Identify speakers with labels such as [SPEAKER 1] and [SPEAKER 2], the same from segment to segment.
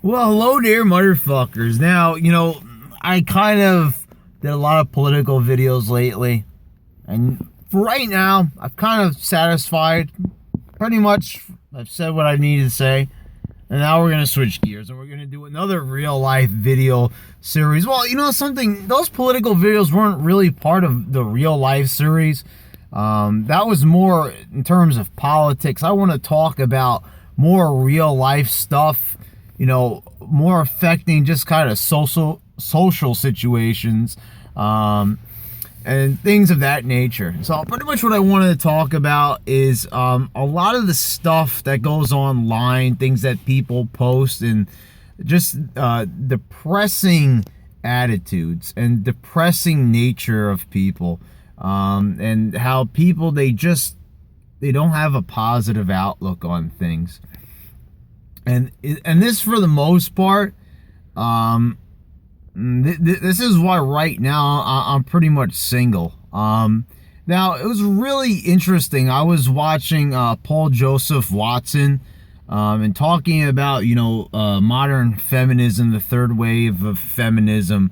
[SPEAKER 1] Well, hello there, motherfuckers. Now, I kind of did a lot of political videos lately, and for right now, I'm kind of satisfied. Pretty much, I've said what I needed to say, and now we're going to switch gears, and we're going to do another real-life video series. Well, something, those political videos weren't really part of the real-life series. That was more in terms of politics. I want to talk about more real-life stuff, more affecting just kind of social situations, and things of that nature. So pretty much what I wanted to talk about is a lot of the stuff that goes online, things that people post, and just depressing attitudes and depressing nature of people, and how people, they don't have a positive outlook on things. And this, for the most part, this is why right now I'm pretty much single. Now, it was really interesting. I was watching Paul Joseph Watson, and talking about, modern feminism, the third wave of feminism.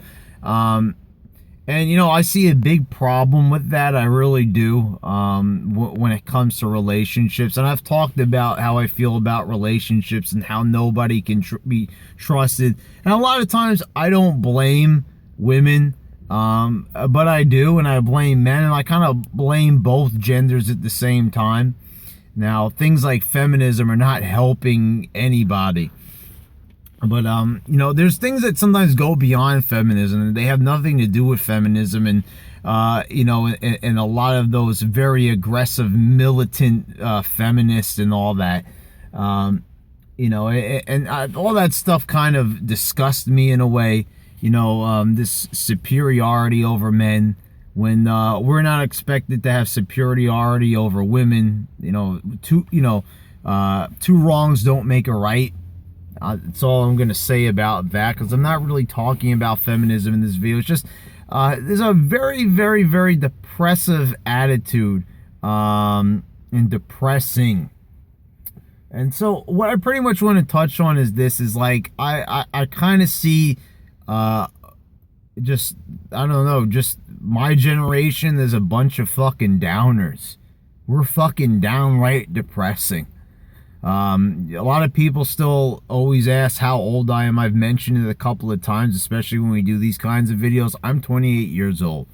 [SPEAKER 1] And, I see a big problem with that. I really do, when it comes to relationships. And I've talked about how I feel about relationships and how nobody can be trusted. And a lot of times I don't blame women, but I do, and I blame men, and I kind of blame both genders at the same time. Now, things like feminism are not helping anybody. But, there's things that sometimes go beyond feminism, and they have nothing to do with feminism, and, and a lot of those very aggressive, militant feminists and all that, and all that stuff kind of disgusts me in a way, this superiority over men, when we're not expected to have superiority over women. Two wrongs don't make a right. That's all I'm going to say about that, because I'm not really talking about feminism in this video. It's just, there's a very, very, very depressive attitude, and depressing. And so what I pretty much want to touch on is this, is like, I kind of see, just my generation, there's a bunch of fucking downers. We're fucking downright depressing. A lot of people still always ask how old I am. I've mentioned it a couple of times, especially when we do these kinds of videos. I'm 28 years old.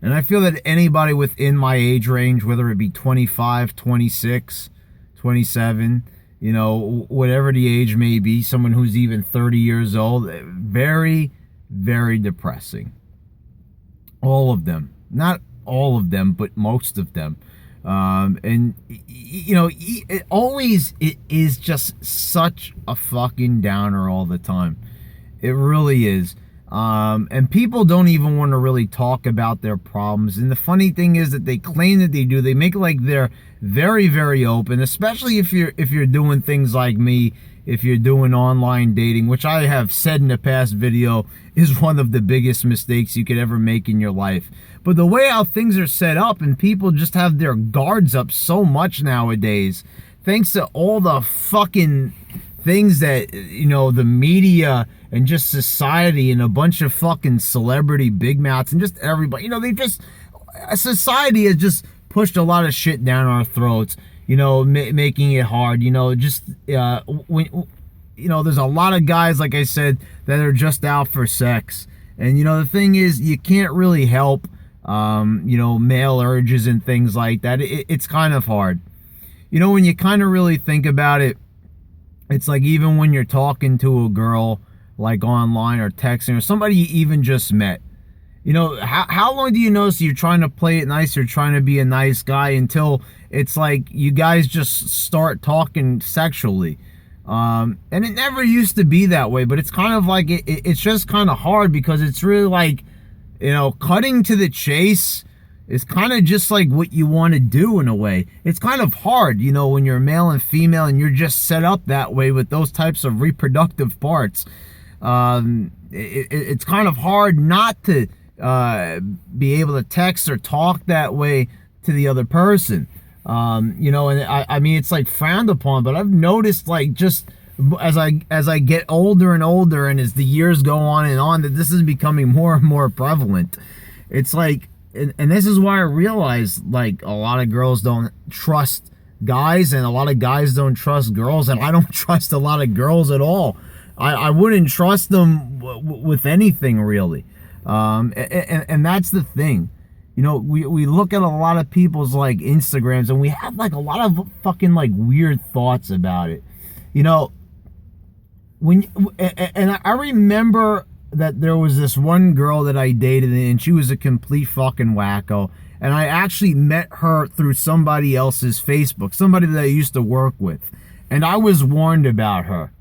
[SPEAKER 1] And I feel that anybody within my age range, whether it be 25, 26, 27, whatever the age may be, someone who's even 30 years old, very, very depressing. All of them. Not all of them, but most of them. And it is just such a fucking downer all the time. It really is. And people don't even want to really talk about their problems. And the funny thing is that they claim that they do. They make it like they're very, very open, especially if you're doing things like me, if you're doing online dating, which I have said in the past video is one of the biggest mistakes you could ever make in your life. But the way how things are set up, and people just have their guards up so much nowadays, thanks to all the fucking things that, the media and just society and a bunch of fucking celebrity big mouths and just everybody, society has just pushed a lot of shit down our throats, making it hard, there's a lot of guys, like I said, that are just out for sex. And, the thing is, you can't really help, male urges and things like that. It's kind of hard. When you kind of really think about it, it's like, even when you're talking to a girl, like online or texting, or somebody you even just met, how long do you notice you're trying to play it nice, or trying to be a nice guy, until it's like you guys just start talking sexually? And it never used to be that way, but it's kind of like, it's just kind of hard, because it's really like, cutting to the chase is kind of just like what you want to do in a way. It's kind of hard, when you're male and female and you're just set up that way with those types of reproductive parts. It's kind of hard not to be able to text or talk that way to the other person. And I mean, it's like frowned upon, but I've noticed, like, just as I get older and older, and as the years go on and on, that this is becoming more and more prevalent. It's like, and this is why I realize, like, a lot of girls don't trust guys, and a lot of guys don't trust girls, and I don't trust a lot of girls at all. I wouldn't trust them with anything, really. And that's the thing. You know, we look at a lot of people's, like, Instagrams, and we have, like, a lot of fucking, like, weird thoughts about it. You know, and I remember that there was this one girl that I dated, and she was a complete fucking wacko. And I actually met her through somebody else's Facebook, somebody that I used to work with. And I was warned about her.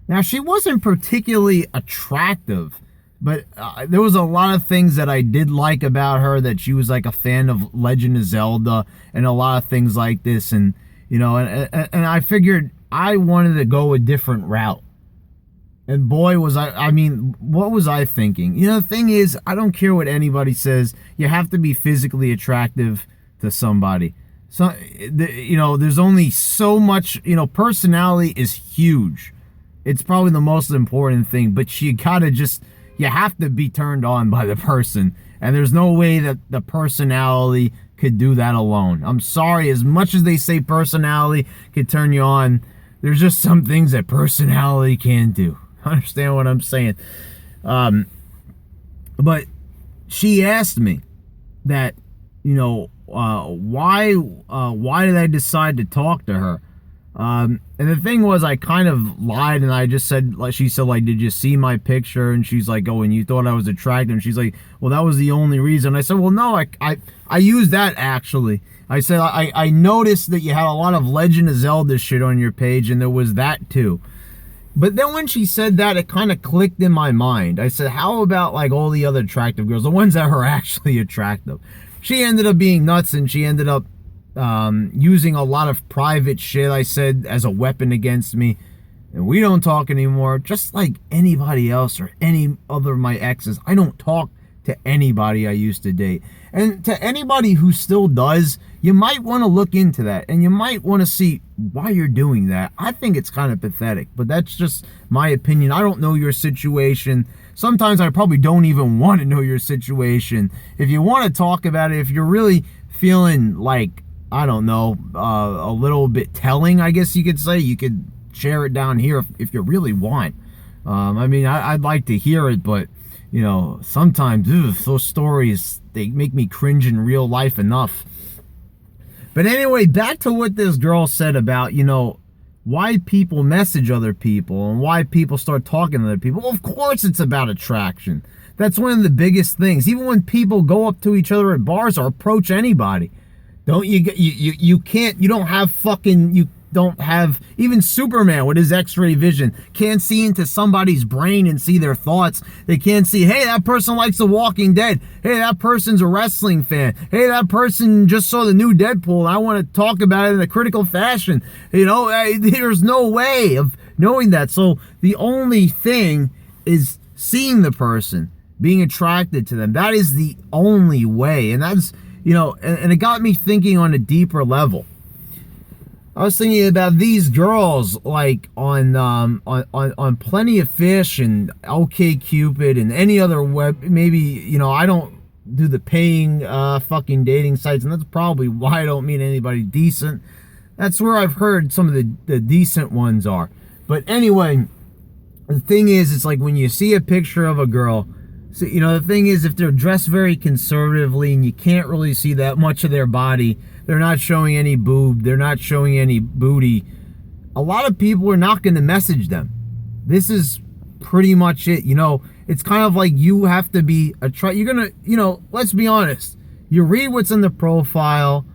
[SPEAKER 1] Now, she wasn't particularly attractive, but there was a lot of things that I did like about her, that she was like a fan of Legend of Zelda and a lot of things like this. And, you know, and I figured I wanted to go a different route. And boy, was I mean, what was I thinking? You know, the thing is, I don't care what anybody says. You have to be physically attractive to somebody. So, you know, there's only so much, you know, personality is huge. It's probably the most important thing, but you have to be turned on by the person. And there's no way that the personality could do that alone. I'm sorry, as much as they say personality could turn you on, there's just some things that personality can't do. Understand what I'm saying? But she asked me that, you know, why did I decide to talk to her? And the thing was, I kind of lied, and I just said, like, she said, like, did you see my picture? And she's like, oh, and you thought I was attractive? And she's like, well, that was the only reason. I said, well, no, I used that, actually. I said, I noticed that you had a lot of Legend of Zelda shit on your page, and there was that too. But then when she said that, it kind of clicked in my mind. I said, how about, like, all the other attractive girls, the ones that are actually attractive? She ended up being nuts, and she ended up using a lot of private shit, I said, as a weapon against me. And we don't talk anymore, just like anybody else or any other of my exes. I don't talk to anybody I used to date. And to anybody who still does, you might want to look into that, and you might want to see why you're doing that. I think it's kind of pathetic, but that's just my opinion. I don't know your situation. Sometimes I probably don't even want to know your situation. If you want to talk about it, if you're really feeling like, I don't know, a little bit telling, I guess you could say, you could share it down here if you really want. I mean, I'd like to hear it, but, you know, sometimes those stories, they make me cringe in real life enough. But anyway, back to what this girl said about, you know, why people message other people and why people start talking to other people. Well, of course it's about attraction. That's one of the biggest things. Even when people go up to each other at bars or approach anybody, you don't have even Superman with his X-ray vision can't see into somebody's brain and see their thoughts. They can't see, hey, that person likes The Walking Dead. Hey, that person's a wrestling fan. Hey, that person just saw the new Deadpool, and I want to talk about it in a critical fashion. You know, there's no way of knowing that. So the only thing is seeing the person, being attracted to them. That is the only way. And that's, you know, and it got me thinking on a deeper level. I was thinking about these girls, like, on Plenty of Fish and OkCupid and any other web, maybe, you know, I don't do the paying fucking dating sites, and that's probably why I don't meet anybody decent. That's where I've heard some of the decent ones are. But anyway, the thing is, it's like when you see a picture of a girl, so, you know, the thing is, if they're dressed very conservatively and you can't really see that much of their body, they're not showing any boob, they're not showing any booty, a lot of people are not going to message them. This is pretty much it. You know, it's kind of like you have to be you're going to, you know, let's be honest. You read what's in the profile,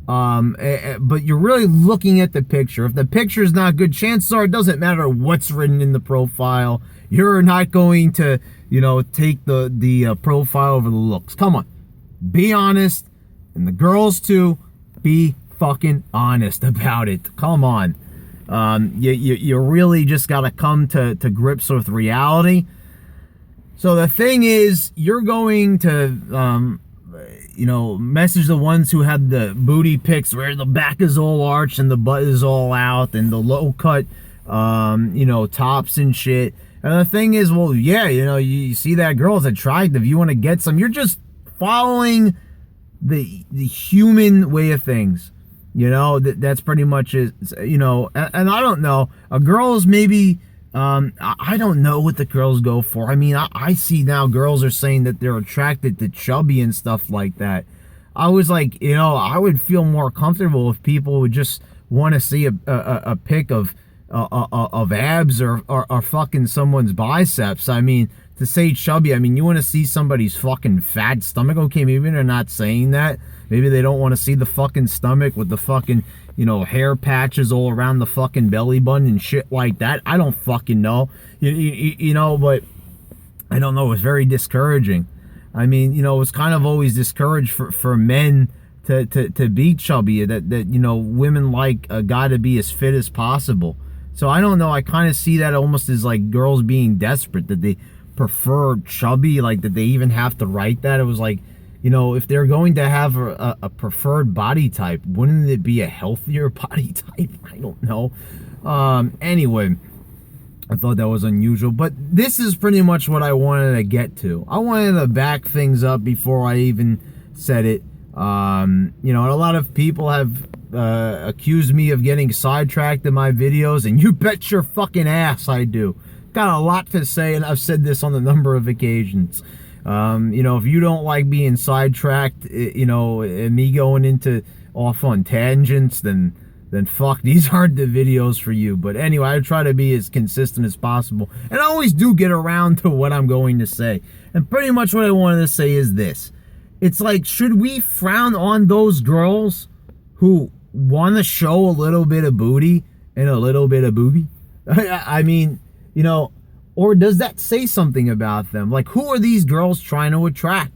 [SPEAKER 1] but you're really looking at the picture. If the picture is not good, chances are it doesn't matter what's written in the profile. You're not going to, you know, take the profile over the looks. Come on, be honest, and the girls too, be fucking honest about it. Come on, you really just got to come to grips with reality. So the thing is, you're going to, you know, message the ones who have the booty pics where the back is all arched and the butt is all out and the low cut tops and shit. And the thing is, well, yeah, you see that girl is attractive, you want to get some. You're just following the human way of things. That's pretty much it. And I don't know. A girl's maybe. I don't know what the girls go for. I mean, I see now girls are saying that they're attracted to chubby and stuff like that. I was like, I would feel more comfortable if people would just want to see a pic of abs or fucking someone's biceps. I mean, to say chubby, I mean, you want to see somebody's fucking fat stomach. Okay, maybe they're not saying that. Maybe they don't want to see the fucking stomach with the fucking, hair patches all around the fucking belly button and shit like that. I don't fucking know. But I don't know. It was very discouraging. I mean, it's kind of always discouraged for men to be chubby, that women like a guy to be as fit as possible. So I don't know. I kind of see that almost as like girls being desperate, that they prefer chubby, like that they even have to write that. It was like, if they're going to have a preferred body type, wouldn't it be a healthier body type? I don't know. Anyway, I thought that was unusual, but this is pretty much what I wanted to get to. I wanted to back things up before I even said it. A lot of people have accused me of getting sidetracked in my videos, and you bet your fucking ass I do. Got a lot to say, and I've said this on a number of occasions. If you don't like being sidetracked, and me going off on tangents, then fuck, these aren't the videos for you. But anyway, I try to be as consistent as possible, and I always do get around to what I'm going to say. And pretty much what I wanted to say is this. It's like, should we frown on those girls who want to show a little bit of booty and a little bit of booby? I mean, or does that say something about them? Like, who are these girls trying to attract?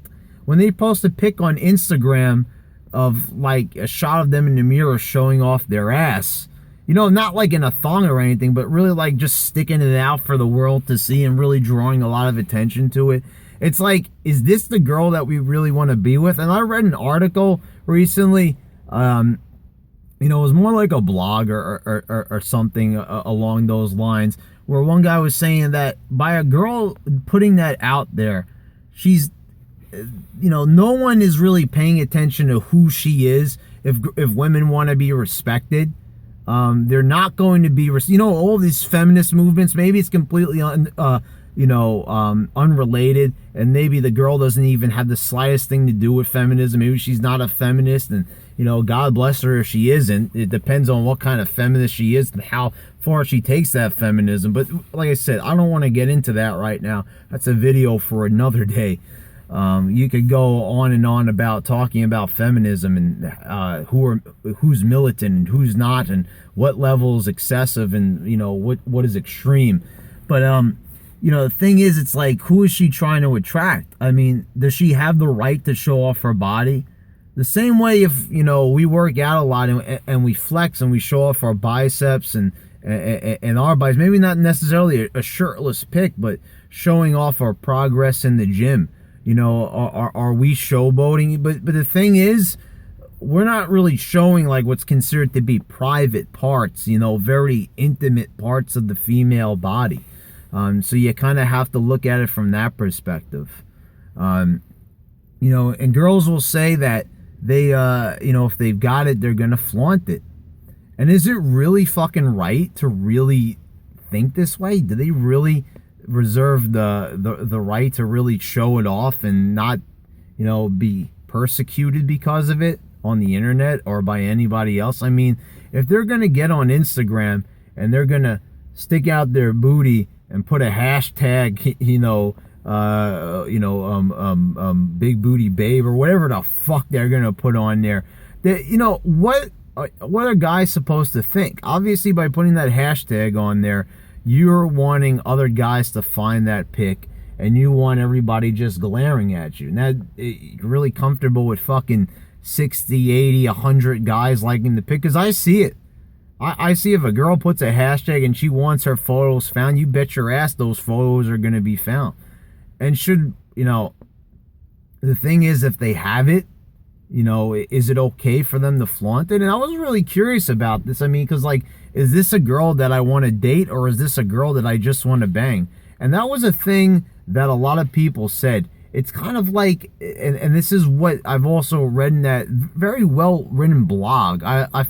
[SPEAKER 1] When they post a pic on Instagram of like a shot of them in the mirror showing off their ass, not like in a thong or anything, but really like just sticking it out for the world to see and really drawing a lot of attention to it. It's like, is this the girl that we really want to be with? And I read an article recently, it was more like a blog or something along those lines, where one guy was saying that by a girl putting that out there, she's, no one is really paying attention to who she is. If women want to be respected, they're not going to be, all these feminist movements, maybe it's completely unrelated, and maybe the girl doesn't even have the slightest thing to do with feminism. Maybe she's not a feminist, and God bless her if she isn't. It depends on what kind of feminist she is and how far she takes that feminism. But like I said, I don't want to get into that right now. That's a video for another day. You could go on and on about talking about feminism and who's militant and who's not, and what level is excessive and what is extreme. But the thing is, it's like, who is she trying to attract? I mean, does she have the right to show off her body? The same way if, we work out a lot and we flex and we show off our biceps and our bodies, maybe not necessarily a shirtless pic, but showing off our progress in the gym. Are we showboating? But the thing is, we're not really showing like what's considered to be private parts, very intimate parts of the female body. So you kind of have to look at it from that perspective. And girls will say that they, if they've got it, they're going to flaunt it. And is it really fucking right to really think this way? Do they really reserve the right to really show it off and not, be persecuted because of it on the internet or by anybody else? I mean, if they're going to get on Instagram and they're going to stick out their booty and put a hashtag, big booty babe or whatever the fuck they're gonna put on there, that, what are guys supposed to think? Obviously, by putting that hashtag on there, you're wanting other guys to find that pic, and you want everybody just glaring at you. Now, you're really comfortable with fucking 60, 80, 100 guys liking the pic, because I see it. I see if a girl puts a hashtag and she wants her photos found, you bet your ass those photos are going to be found. And should, the thing is, if they have it, is it okay for them to flaunt it? And I was really curious about this. I mean, because like, is this a girl that I want to date, or is this a girl that I just want to bang? And that was a thing that a lot of people said. It's kind of like, and this is what I've also read in that very well written blog. I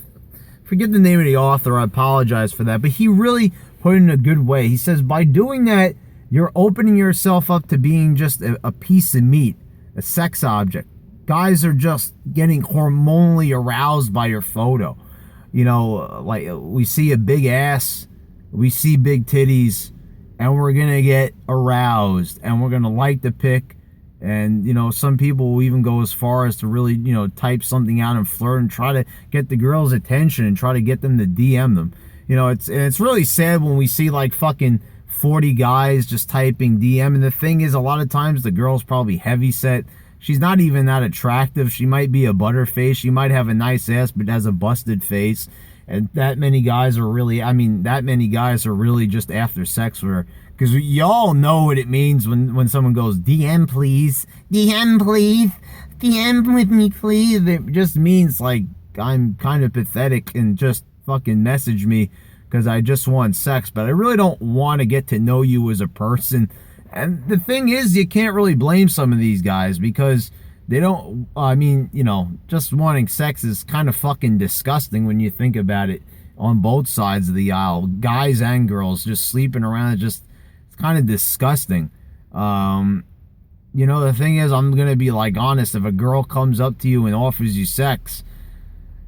[SPEAKER 1] forget the name of the author, I apologize for that, but he really put it in a good way. He says, by doing that, you're opening yourself up to being just a piece of meat, a sex object. Guys are just getting hormonally aroused by your photo. You know, like we see a big ass, we see big titties, and we're going to get aroused, and we're going to like the pic. And, you know, some people will even go as far as to really, you know, type something out and flirt and try to get the girl's attention and try to get them to DM them. You know, it's really sad when we see like fucking 40 guys just typing DM. And the thing is, a lot of times the girl's probably heavy set. She's not even that attractive. She might be a butterface. She might have a nice ass, but has a busted face. And that many guys are really, that many guys are really just after sex with her. Because y'all know what it means when someone goes, DM please, DM please, DM with me please. It just means like, I'm kind of pathetic and just fucking message me because I just want sex. But I really don't want to get to know you as a person. And the thing is, you can't really blame some of these guys because they don't, you know, just wanting sex is kind of fucking disgusting when you think about it on both sides of the aisle. Guys and girls just sleeping around, it's kind of disgusting. You know, the thing is, I'm going to be like honest, if a girl comes up to you and offers you sex,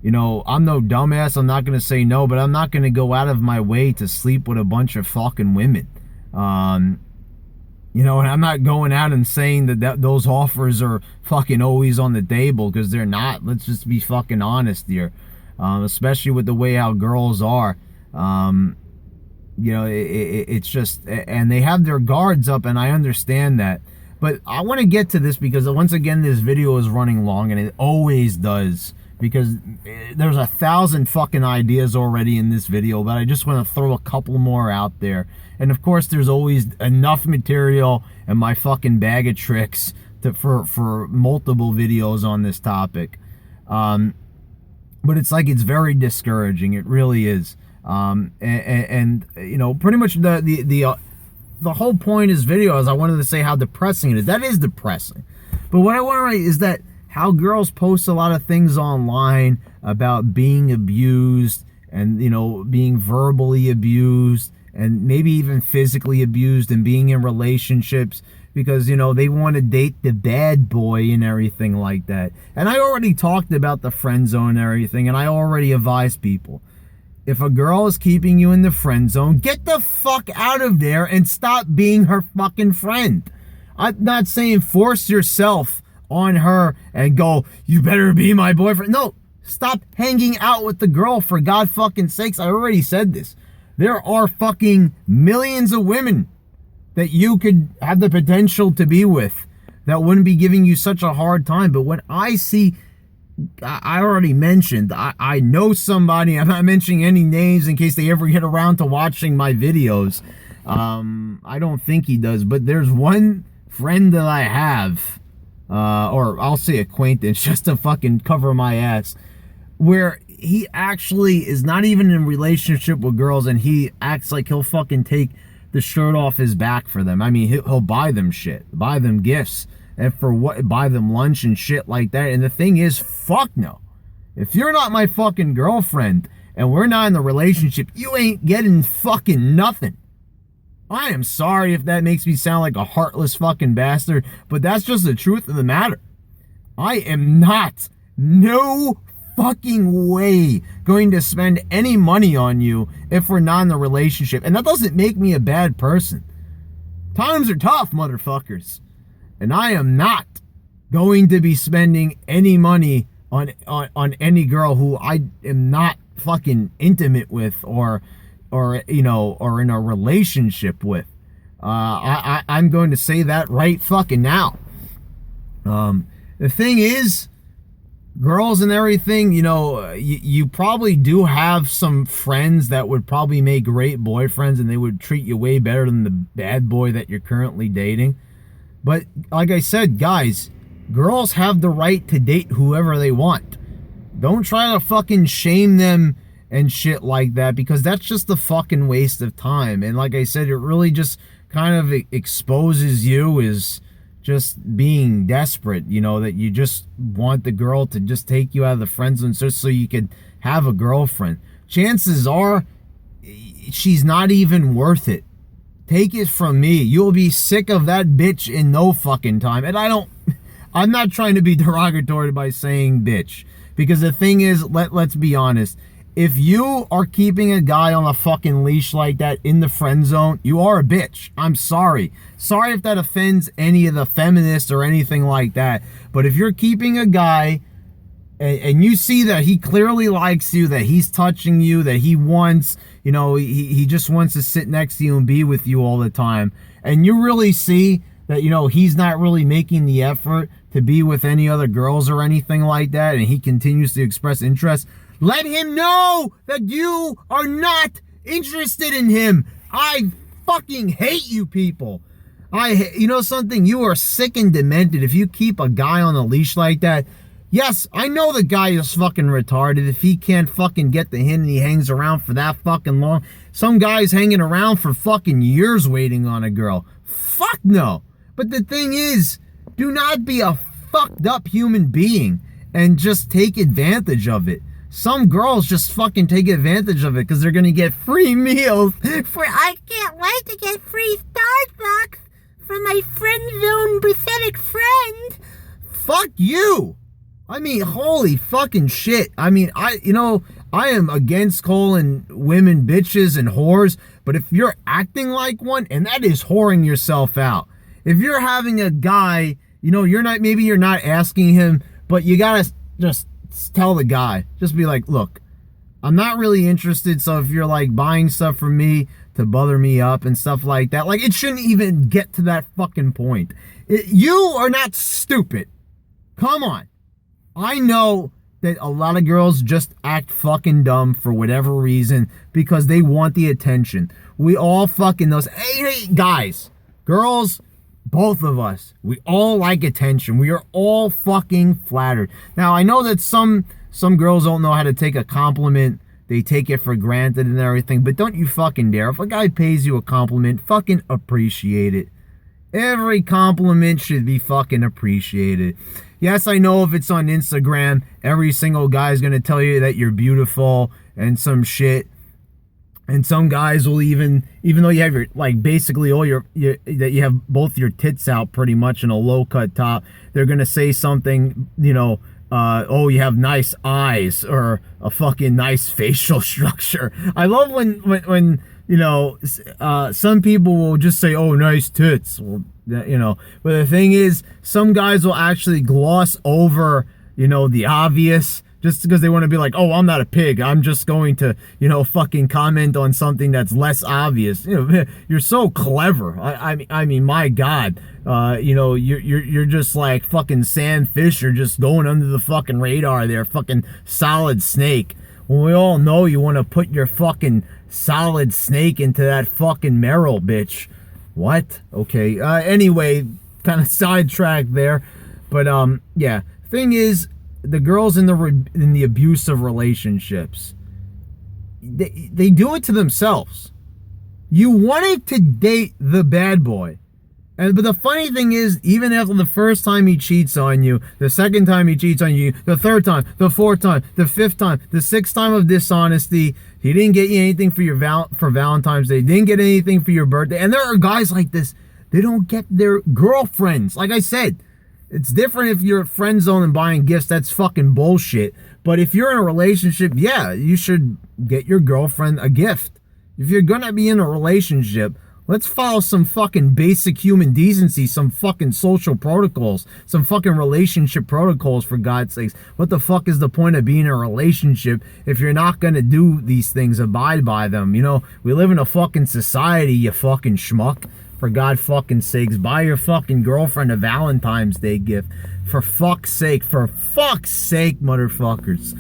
[SPEAKER 1] you know, I'm no dumbass, I'm not going to say no, but I'm not going to go out of my way to sleep with a bunch of fucking women. You know, and I'm not going out and saying that those offers are fucking always on the table, because they're not. Let's just be fucking honest here. Especially with the way how girls are. You know, it's just, and they have their guards up, and I understand that. But I want to get to this because, once again, this video is running long, and it always does. Because there's 1,000 fucking ideas already in this video, but I just want to throw a couple more out there. And of course, there's always enough material in my fucking bag of tricks for multiple videos on this topic. But it's like, it's very discouraging. It really is. And you know, pretty much the whole point of this video is I wanted to say how depressing it is. That is depressing. But what I want to write is that how girls post a lot of things online about being abused and, you know, being verbally abused and maybe even physically abused and being in relationships because, you know, they want to date the bad boy and everything like that. And I already talked about the friend zone and everything, and I already advised people. If a girl is keeping you in the friend zone, get the fuck out of there and stop being her fucking friend. I'm not saying force yourself on her and go, you better be my boyfriend. No, stop hanging out with the girl, for God fucking sakes. I already said this. There are fucking millions of women that you could have the potential to be with that wouldn't be giving you such a hard time. But when I see, I already mentioned, I know somebody, I'm not mentioning any names in case they ever get around to watching my videos. I don't think he does, but there's one friend that I have, or I'll say acquaintance just to fucking cover my ass, where he actually is not even in a relationship with girls, and he acts like he'll fucking take the shirt off his back for them. I mean, he'll buy them shit, buy them gifts, and for what, buy them lunch and shit like that. And the thing is, fuck no. If you're not my fucking girlfriend and we're not in a relationship, you ain't getting fucking nothing. I am sorry if that makes me sound like a heartless fucking bastard, but that's just the truth of the matter. I am not, no fucking way, going to spend any money on you if we're not in a relationship. And that doesn't make me a bad person. Times are tough, motherfuckers. And I am not going to be spending any money on any girl who I am not fucking intimate with or you know, or in a relationship with. I'm going to say that right fucking now. The thing is, girls and everything, you know, you probably do have some friends that would probably make great boyfriends and they would treat you way better than the bad boy that you're currently dating. But like I said, guys, girls have the right to date whoever they want. Don't try to fucking shame them and shit like that, because that's just a fucking waste of time. And like I said, it really just kind of exposes you as just being desperate, you know, that you just want the girl to just take you out of the friend zone just so you could have a girlfriend. Chances are she's not even worth it. Take it from me, you'll be sick of that bitch in no fucking time. And I'm not trying to be derogatory by saying bitch, because the thing is, let's be honest, if you are keeping a guy on a fucking leash like that in the friend zone, you are a bitch. I'm sorry. Sorry if that offends any of the feminists or anything like that. But if you're keeping a guy and you see that he clearly likes you, that he's touching you, that he wants, you know, he just wants to sit next to you and be with you all the time, and you really see that, you know, he's not really making the effort to be with any other girls or anything like that, and he continues to express interest, let him know that you are not interested in him. I fucking hate you people. You know something? You are sick and demented if you keep a guy on a leash like that. Yes, I know the guy is fucking retarded if he can't fucking get the hint and he hangs around for that fucking long. Some guy's hanging around for fucking years waiting on a girl. Fuck no. But the thing is, do not be a fucked up human being and just take advantage of it. Some girls just fucking take advantage of it because they're gonna get free meals.
[SPEAKER 2] I can't wait to get free Starbucks from my friend zone pathetic friend.
[SPEAKER 1] Fuck you. I mean, holy fucking shit. I mean, I am against calling women bitches and whores, but if you're acting like one, and that is whoring yourself out. If you're having a guy, you know, maybe you're not asking him, but you gotta just tell the guy, just be like, look, I'm not really interested, so if you're like buying stuff from me to bother me up and stuff like that, like, it shouldn't even get to that fucking point. You are not stupid. Come on. I know that a lot of girls just act fucking dumb for whatever reason because they want the attention. We all fucking knows. Hey, guys, girls, both of us, we all like attention. We are all fucking flattered. Now, I know that some girls don't know how to take a compliment. They take it for granted and everything, but don't you fucking dare. If a guy pays you a compliment, fucking appreciate it. Every compliment should be fucking appreciated. Yes, I know if it's on Instagram, every single guy is going to tell you that you're beautiful and some shit. And some guys will even though you have your, like, basically all that you have both your tits out pretty much in a low cut top, they're going to say something, you know, oh, you have nice eyes or a fucking nice facial structure. I love when you know, some people will just say, oh, nice tits. Well, you know, but the thing is, some guys will actually gloss over, you know, the obvious just because they want to be like, oh, I'm not a pig. I'm just going to, you know, fucking comment on something that's less obvious. You know, you're so clever. I mean, my God, you know, you're just like fucking Sam Fisher, just going under the fucking radar there, fucking Solid Snake. Well, we all know you want to put your fucking Solid Snake into that fucking Meryl bitch. What? Okay. Anyway, kind of sidetracked there, but yeah. Thing is, the girls in the abusive relationships, they do it to themselves. You wanted to date the bad boy. But the funny thing is, even after the first time he cheats on you, the second time he cheats on you, the third time, the fourth time, the fifth time, the sixth time of dishonesty, he didn't get you anything for Valentine's Day, didn't get anything for your birthday. And there are guys like this, they don't get their girlfriends. Like I said, it's different if you're friend zone and buying gifts. That's fucking bullshit. But if you're in a relationship, yeah, you should get your girlfriend a gift. If you're gonna be in a relationship, let's follow some fucking basic human decency, some fucking social protocols, some fucking relationship protocols, for God's sakes. What the fuck is the point of being in a relationship if you're not gonna do these things, abide by them? You know, we live in a fucking society, you fucking schmuck. For God fucking sakes, buy your fucking girlfriend a Valentine's Day gift. For fuck's sake, motherfuckers.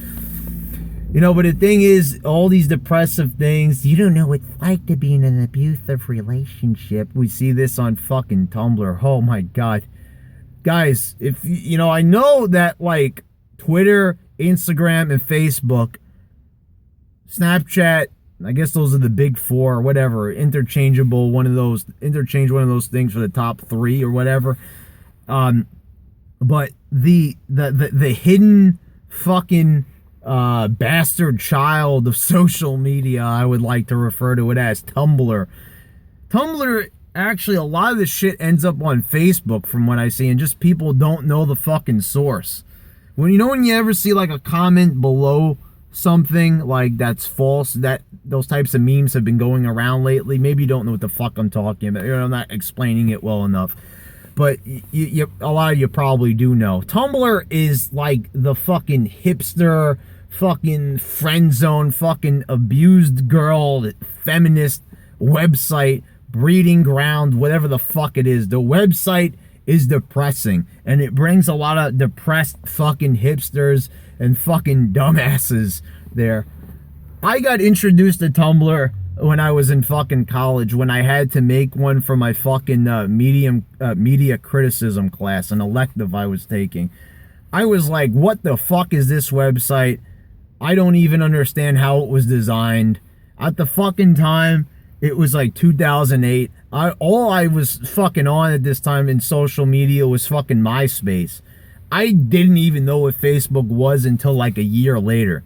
[SPEAKER 1] You know, but the thing is, all these depressive things, you don't know what it's like to be in an abusive relationship. We see this on fucking Tumblr. Oh my God. Guys, if you know, I know that like Twitter, Instagram, and Facebook Snapchat, I guess those are the big four or whatever. Interchange one of those things for the top three or whatever. But the hidden fucking bastard child of social media, I would like to refer to it as, Tumblr. Tumblr, actually, a lot of this shit ends up on Facebook from what I see, and just people don't know the fucking source. When you ever see like a comment below something like that's false, that those types of memes have been going around lately. Maybe you don't know what the fuck I'm talking about. I'm not explaining it well enough. But a lot of you probably do know. Tumblr is like the fucking hipster, fucking friend zone, fucking abused girl, feminist website, breeding ground, whatever the fuck it is. The website is depressing, and it brings a lot of depressed fucking hipsters and fucking dumbasses there. I got introduced to Tumblr when I was in fucking college, when I had to make one for my fucking media criticism class, an elective I was taking. I was like, what the fuck is this website? I don't even understand how it was designed. At the fucking time, it was like 2008. All I was fucking on at this time in social media was fucking MySpace. I didn't even know what Facebook was until like a year later.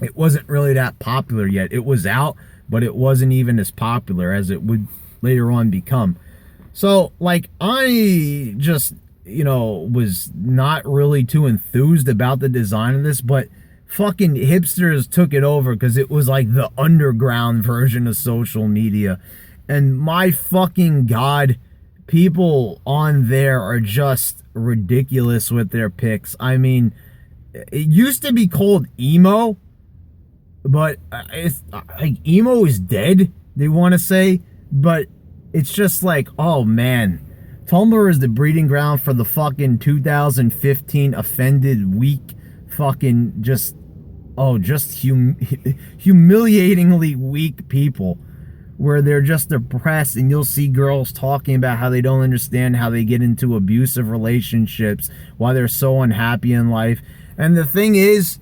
[SPEAKER 1] It wasn't really that popular yet. It was out, but it wasn't even as popular as it would later on become. So, like, I just, was not really too enthused about the design of this, but fucking hipsters took it over because it was like the underground version of social media. And my fucking God, people on there are just ridiculous with their pics. I mean, it used to be called emo, but it's like emo is dead, they want to say. But it's just like, oh man, Tumblr is the breeding ground for the fucking 2015 offended, weak, fucking just humiliatingly weak people, where they're just depressed, and you'll see girls talking about how they don't understand how they get into abusive relationships, why they're so unhappy in life. And the thing is,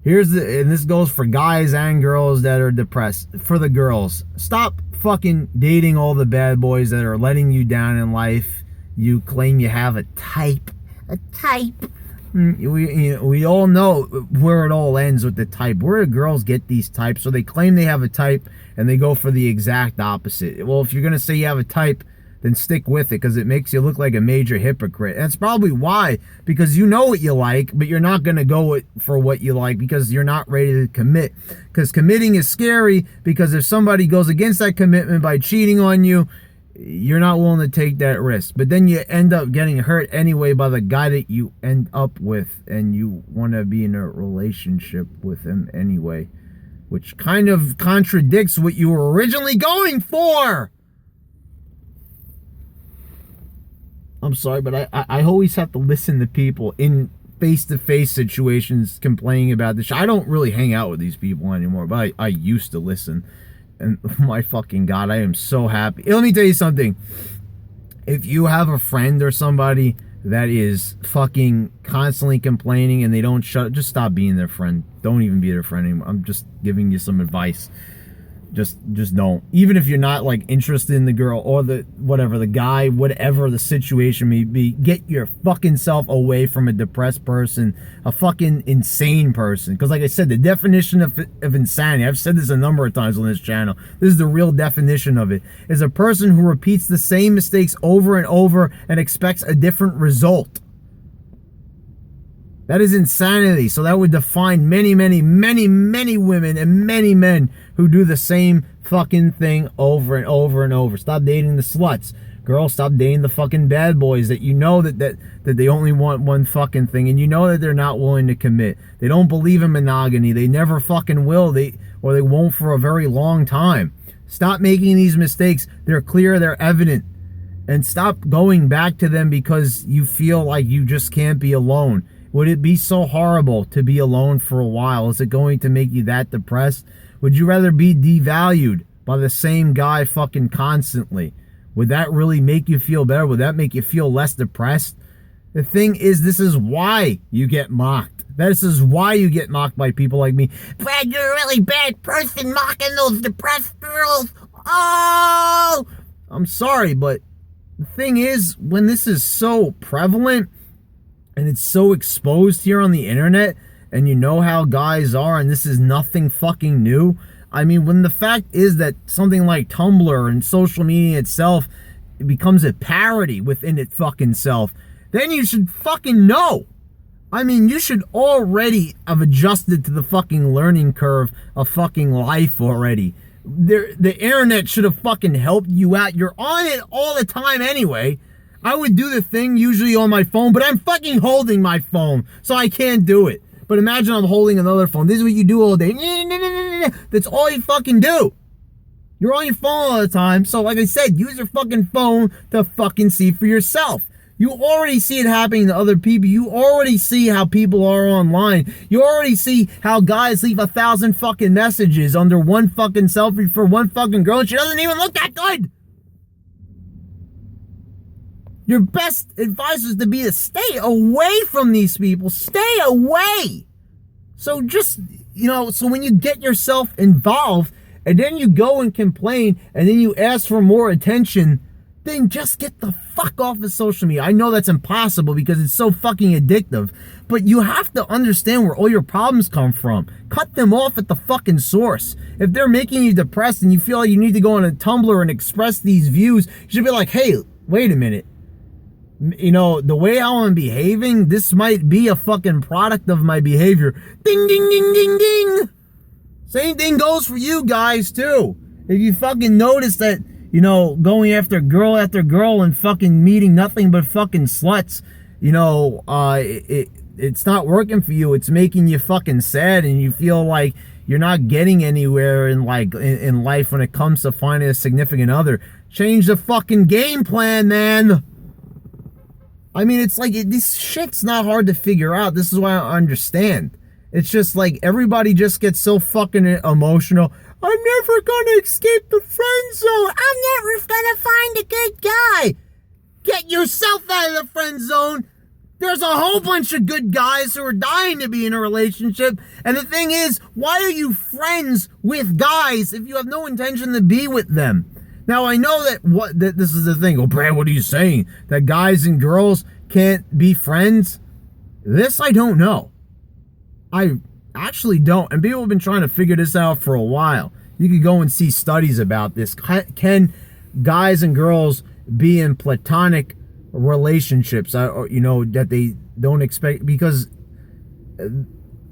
[SPEAKER 1] and this goes for guys and girls that are depressed. For the girls, stop fucking dating all the bad boys that are letting you down in life. You claim you have a type.
[SPEAKER 2] A type.
[SPEAKER 1] We all know where it all ends with the type. Where do girls get these types? So they claim they have a type, and they go for the exact opposite. Well, if you're going to say you have a type, then stick with it, because it makes you look like a major hypocrite. That's probably why, because you know what you like, but you're not going to go for what you like because you're not ready to commit. Because committing is scary, because if somebody goes against that commitment by cheating on you, you're not willing to take that risk. But then you end up getting hurt anyway by the guy that you end up with, and you want to be in a relationship with him anyway, which kind of contradicts what you were originally going for. I'm sorry, but I always have to listen to people in face-to-face situations complaining about this. I don't really hang out with these people anymore, but I used to listen. And my fucking God, I am so happy. Let me tell you something. If you have a friend or somebody that is fucking constantly complaining and they don't just stop being their friend. Don't even be their friend anymore. I'm just giving you some advice. Just don't. Even if you're not like interested in the girl or the guy, whatever the situation may be, get your fucking self away from a depressed person, a fucking insane person. Because like I said, the definition of insanity, I've said this a number of times on this channel, this is the real definition of it, is a person who repeats the same mistakes over and over and expects a different result. That is insanity. So that would define many, many, many, many women and many men who do the same fucking thing over and over and over. Stop dating the sluts. Girls, stop dating the fucking bad boys that you know that they only want one fucking thing, and you know that they're not willing to commit. They don't believe in monogamy. They never fucking will. They won't for a very long time. Stop making these mistakes. They're clear. They're evident. And stop going back to them because you feel like you just can't be alone. Would it be so horrible to be alone for a while? Is it going to make you that depressed? Would you rather be devalued by the same guy fucking constantly? Would that really make you feel better? Would that make you feel less depressed? The thing is, this is why you get mocked. This is why you get mocked by people like me.
[SPEAKER 2] Brad, you're a really bad person mocking those depressed girls. Oh!
[SPEAKER 1] I'm sorry, but the thing is, when this is so prevalent and it's so exposed here on the internet, and you know how guys are, and this is nothing fucking new. I mean, when the fact is that something like Tumblr and social media itself, it becomes a parody within it fucking self, then you should fucking know. I mean, you should already have adjusted to the fucking learning curve of fucking life already. The internet should have fucking helped you out. You're on it all the time anyway. I would do the thing usually on my phone, but I'm fucking holding my phone, so I can't do it. But imagine I'm holding another phone. This is what you do all day. That's all you fucking do. You're on your phone all the time. So like I said, use your fucking phone to fucking see for yourself. You already see it happening to other people. You already see how people are online. You already see how guys leave 1,000 fucking messages under one fucking selfie for one fucking girl, and she doesn't even look that good. Your best advice is to stay away from these people. Stay away. So just, so when you get yourself involved and then you go and complain and then you ask for more attention, then just get the fuck off of social media. I know that's impossible because it's so fucking addictive, but you have to understand where all your problems come from. Cut them off at the fucking source. If they're making you depressed and you feel like you need to go on a Tumblr and express these views, you should be like, hey, wait a minute. The way how I'm behaving, this might be a fucking product of my behavior. Ding, ding, ding, ding, ding. Same thing goes for you guys, too. If you fucking notice that, going after girl and fucking meeting nothing but fucking sluts, it's not working for you. It's making you fucking sad and you feel like you're not getting anywhere in life when it comes to finding a significant other. Change the fucking game plan, man. I mean, it's like, this shit's not hard to figure out. This is why I understand. It's just like, everybody just gets so fucking emotional. I'm never gonna escape the friend zone. I'm never gonna find a good guy. Get yourself out of the friend zone. There's a whole bunch of good guys who are dying to be in a relationship. And the thing is, why are you friends with guys if you have no intention to be with them? Now, I know that this is the thing. Oh, Brad, what are you saying? That guys and girls can't be friends? This I don't know. I actually don't. And people have been trying to figure this out for a while. You can go and see studies about this. Can guys and girls be in platonic relationships? That they don't expect? Because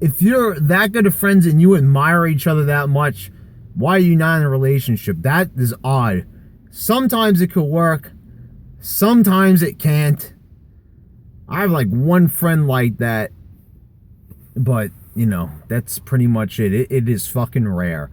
[SPEAKER 1] if you're that good of friends and you admire each other that much, why are you not in a relationship? That is odd. Sometimes it could work. Sometimes it can't. I have like one friend like that. But, that's pretty much it. It is fucking rare.